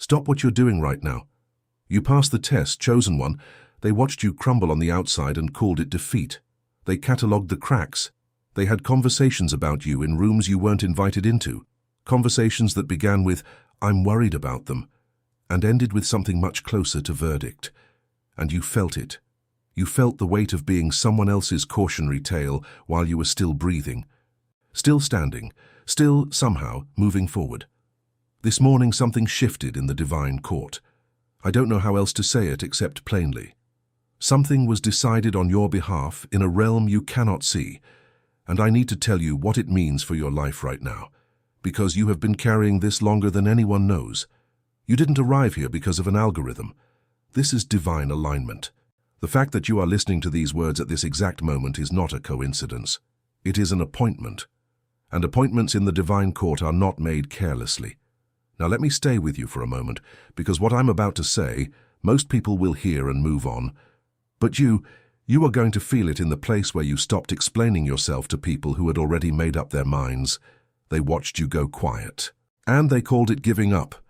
Stop what you're doing right now. You passed the test, chosen one. They watched you crumble on the outside and called it defeat. They catalogued the cracks. They had conversations about you in rooms you weren't invited into. Conversations that began with, "I'm worried about them," and ended with something much closer to verdict. And you felt it. You felt the weight of being someone else's cautionary tale while you were still breathing. Still standing, still, somehow, moving forward. This morning something shifted in the divine court. I don't know how else to say it except plainly. Something was decided on your behalf in a realm you cannot see, and I need to tell you what it means for your life right now, because you have been carrying this longer than anyone knows. You didn't arrive here because of an algorithm. This is divine alignment. The fact that you are listening to these words at this exact moment is not a coincidence. It is an appointment. And appointments in the divine court are not made carelessly. Now let me stay with you for a moment, because what I'm about to say, most people will hear and move on. But you are going to feel it in the place where you stopped explaining yourself to people who had already made up their minds. They watched you go quiet. And they called it giving up.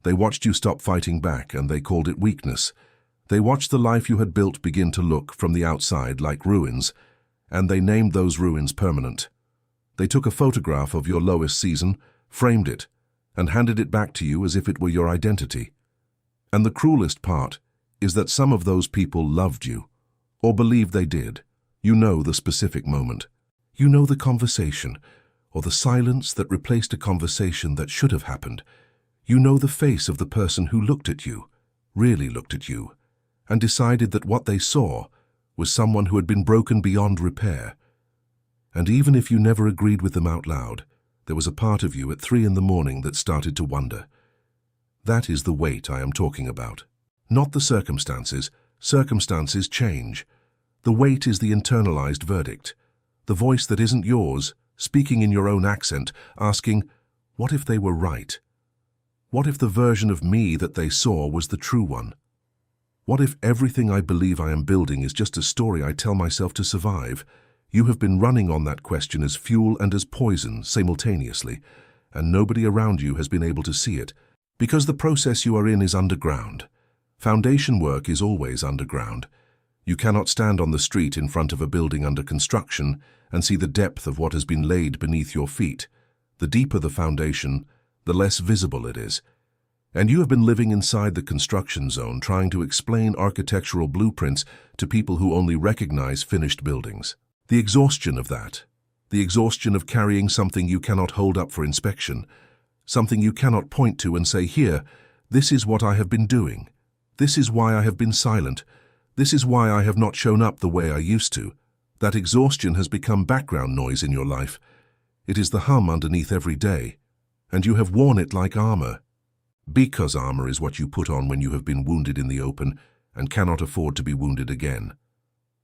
They watched you stop fighting back, and they called it weakness. They watched the life you had built begin to look, from the outside, like ruins, and they named those ruins permanent. They took a photograph of your lowest season, framed it, and handed it back to you as if it were your identity. And the cruelest part is that some of those people loved you, or believed they did. You know the specific moment. You know the conversation, or the silence that replaced a conversation that should have happened. You know the face of the person who looked at you, really looked at you, and decided that what they saw was someone who had been broken beyond repair. And even if you never agreed with them out loud, there was a part of you at 3 in the morning that started to wonder. That is the weight I am talking about. Not the circumstances. Circumstances change. The weight is the internalized verdict. The voice that isn't yours, speaking in your own accent, asking, what if they were right? What if the version of me that they saw was the true one? What if everything I believe I am building is just a story I tell myself to survive? You have been running on that question as fuel and as poison simultaneously, and nobody around you has been able to see it, because the process you are in is underground. Foundation work is always underground. You cannot stand on the street in front of a building under construction and see the depth of what has been laid beneath your feet. The deeper the foundation, the less visible it is. And you have been living inside the construction zone trying to explain architectural blueprints to people who only recognize finished buildings. The exhaustion of that, the exhaustion of carrying something you cannot hold up for inspection, something you cannot point to and say, here, this is what I have been doing. This is why I have been silent. This is why I have not shown up the way I used to. That exhaustion has become background noise in your life. It is the hum underneath every day, and you have worn it like armor. Because armor is what you put on when you have been wounded in the open and cannot afford to be wounded again.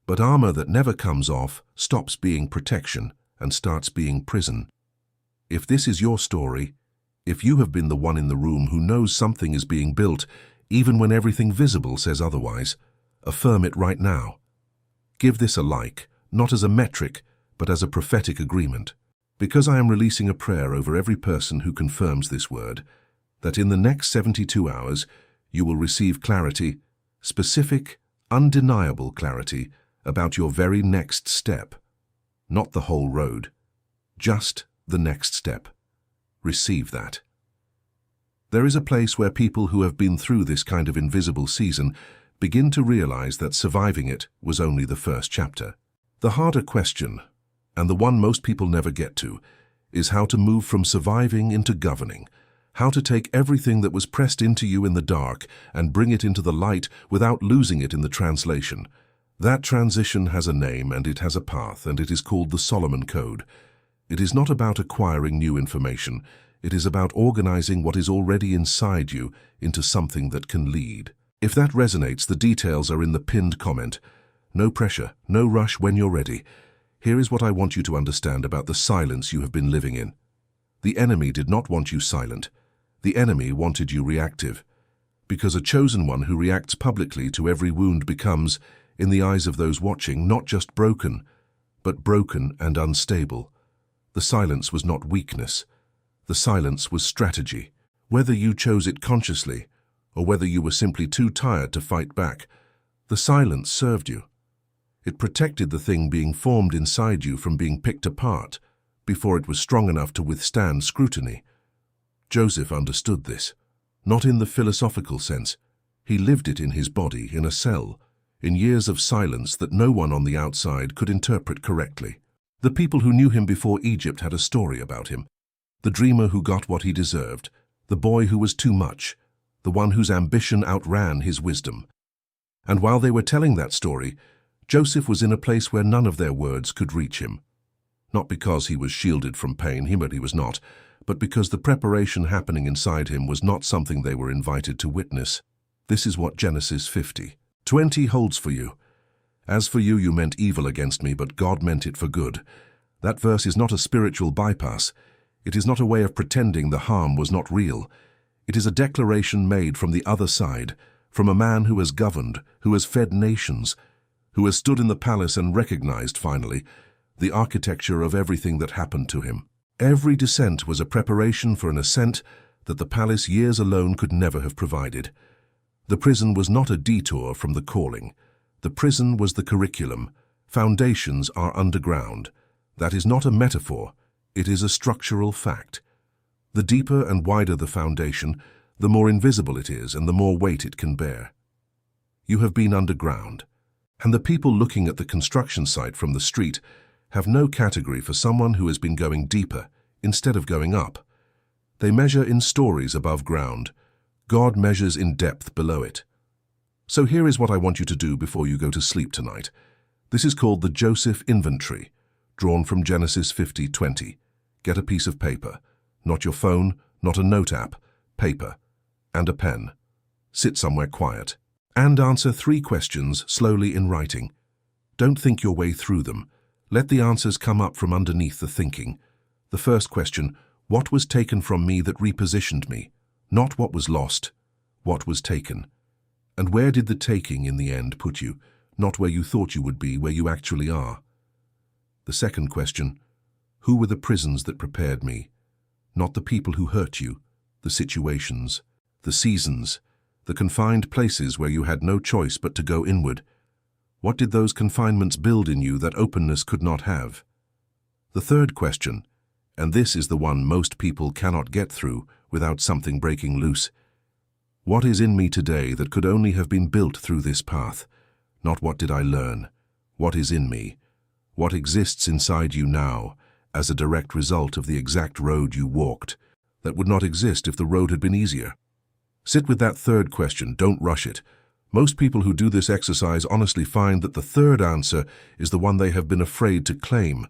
But armor that never comes off stops being protection and starts being prison. If this is your story, if you have been the one in the room who knows something is being built, even when everything visible says otherwise, affirm it right now. Give this a like, not as a metric, but as a prophetic agreement. Because I am releasing a prayer over every person who confirms this word, that in the next 72 hours you will receive clarity, specific, undeniable clarity, about your very next step. Not the whole road, just the next step. Receive that. There is a place where people who have been through this kind of invisible season begin to realize that surviving it was only the first chapter. The harder question, and the one most people never get to, is how to move from surviving into governing, how to take everything that was pressed into you in the dark and bring it into the light without losing it in the translation. That transition has a name and it has a path, and it is called the Solomon Code. It is not about acquiring new information. It is about organizing what is already inside you into something that can lead. If that resonates, the details are in the pinned comment. No pressure, no rush when you're ready. Here is what I want you to understand about the silence you have been living in. The enemy did not want you silent. The enemy wanted you reactive. Because a chosen one who reacts publicly to every wound becomes, in the eyes of those watching, not just broken, but broken and unstable. The silence was not weakness. The silence was strategy. Whether you chose it consciously or whether you were simply too tired to fight back, the silence served you. It protected the thing being formed inside you from being picked apart before it was strong enough to withstand scrutiny. Joseph understood this, not in the philosophical sense. He lived it in his body, in a cell, in years of silence that no one on the outside could interpret correctly. The people who knew him before Egypt had a story about him. The dreamer who got what he deserved, the boy who was too much, the one whose ambition outran his wisdom. And while they were telling that story, Joseph was in a place where none of their words could reach him. Not because he was shielded from pain, he was not, but because the preparation happening inside him was not something they were invited to witness. This is what Genesis 50:20 holds for you. As for you, you meant evil against me, but God meant it for good. That verse is not a spiritual bypass. It is not a way of pretending the harm was not real. It is a declaration made from the other side, from a man who has governed, who has fed nations, who has stood in the palace and recognized, finally, the architecture of everything that happened to him. Every descent was a preparation for an ascent that the palace years alone could never have provided. The prison was not a detour from the calling. The prison was the curriculum. Foundations are underground. That is not a metaphor. It is a structural fact. The deeper and wider the foundation, the more invisible it is and the more weight it can bear. You have been underground, and the people looking at the construction site from the street have no category for someone who has been going deeper instead of going up. They measure in stories above ground. God measures in depth below it. So here is what I want you to do before you go to sleep tonight. This is called the Joseph Inventory, drawn from Genesis 50:20. Get a piece of paper, not your phone, not a note app, paper, and a pen. Sit somewhere quiet, and answer 3 questions slowly in writing. Don't think your way through them. Let the answers come up from underneath the thinking. The first question, what was taken from me that repositioned me? Not what was lost, what was taken. And where did the taking in the end put you? Not where you thought you would be, where you actually are. The second question, who were the prisons that prepared me? Not the people who hurt you, the situations, the seasons, the confined places where you had no choice but to go inward. What did those confinements build in you that openness could not have? The third question, and this is the one most people cannot get through without something breaking loose. What is in me today that could only have been built through this path? Not what did I learn? What is in me? What exists inside you now as a direct result of the exact road you walked that would not exist if the road had been easier? Sit with that third question, don't rush it. Most people who do this exercise honestly find that the third answer is the one they have been afraid to claim,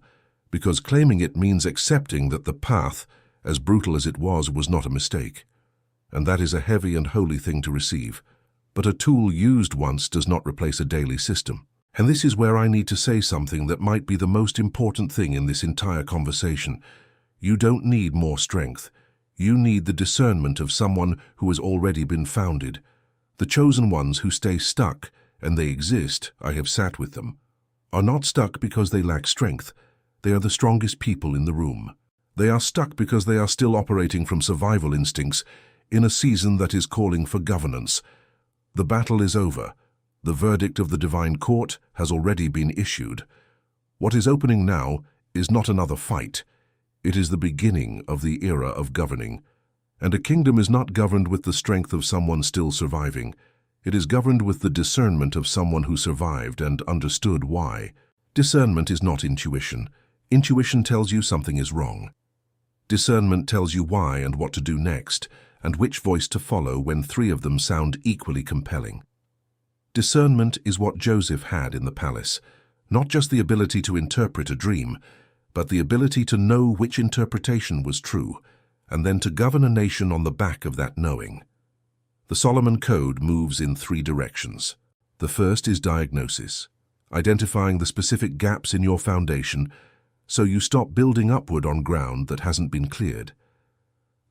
because claiming it means accepting that the path, as brutal as it was not a mistake. And that is a heavy and holy thing to receive. But a tool used once does not replace a daily system. And this is where I need to say something that might be the most important thing in this entire conversation. You don't need more strength. You need the discernment of someone who has already been founded. The chosen ones who stay stuck, and they exist, I have sat with them, are not stuck because they lack strength. They are the strongest people in the room. They are stuck because they are still operating from survival instincts in a season that is calling for governance. The battle is over. The verdict of the divine court has already been issued. What is opening now is not another fight. It is the beginning of the era of governing. And a kingdom is not governed with the strength of someone still surviving. It is governed with the discernment of someone who survived and understood why. Discernment is not intuition. Intuition tells you something is wrong. Discernment tells you why and what to do next, and which voice to follow when 3 of them sound equally compelling. Discernment is what Joseph had in the palace, not just the ability to interpret a dream, but the ability to know which interpretation was true, and then to govern a nation on the back of that knowing. The Solomon Code moves in 3 directions. The first is diagnosis, identifying the specific gaps in your foundation so you stop building upward on ground that hasn't been cleared.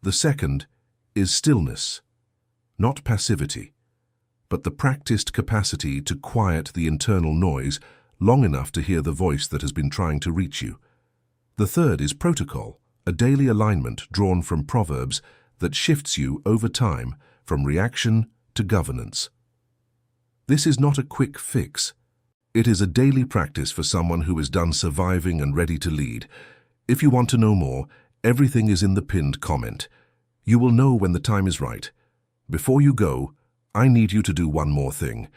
The second is stillness, not passivity, but the practiced capacity to quiet the internal noise long enough to hear the voice that has been trying to reach you. The third is protocol, a daily alignment drawn from Proverbs that shifts you over time from reaction to governance. This is not a quick fix. It is a daily practice for someone who is done surviving and ready to lead. If you want to know more, everything is in the pinned comment. You will know when the time is right. Before you go, I need you to do one more thing.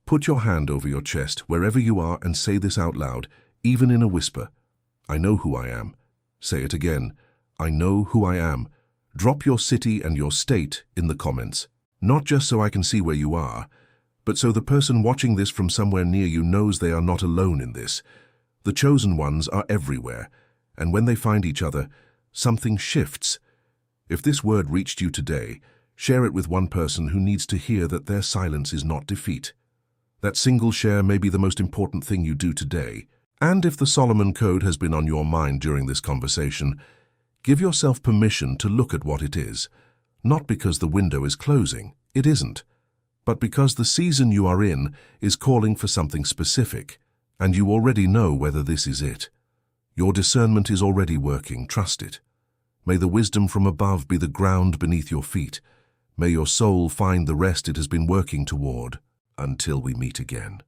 Put your hand over your chest wherever you are and say this out loud, even in a whisper. I know who I am. Say it again. I know who I am. Drop your city and your state in the comments. Not just so I can see where you are, but so the person watching this from somewhere near you knows they are not alone in this. The chosen ones are everywhere, and when they find each other, something shifts. If this word reached you today, share it with one person who needs to hear that their silence is not defeat. That single share may be the most important thing you do today. And if the Solomon Code has been on your mind during this conversation, give yourself permission to look at what it is. Not because the window is closing, it isn't, but because the season you are in is calling for something specific, and you already know whether this is it. Your discernment is already working, trust it. May the wisdom from above be the ground beneath your feet. May your soul find the rest it has been working toward. Until we meet again.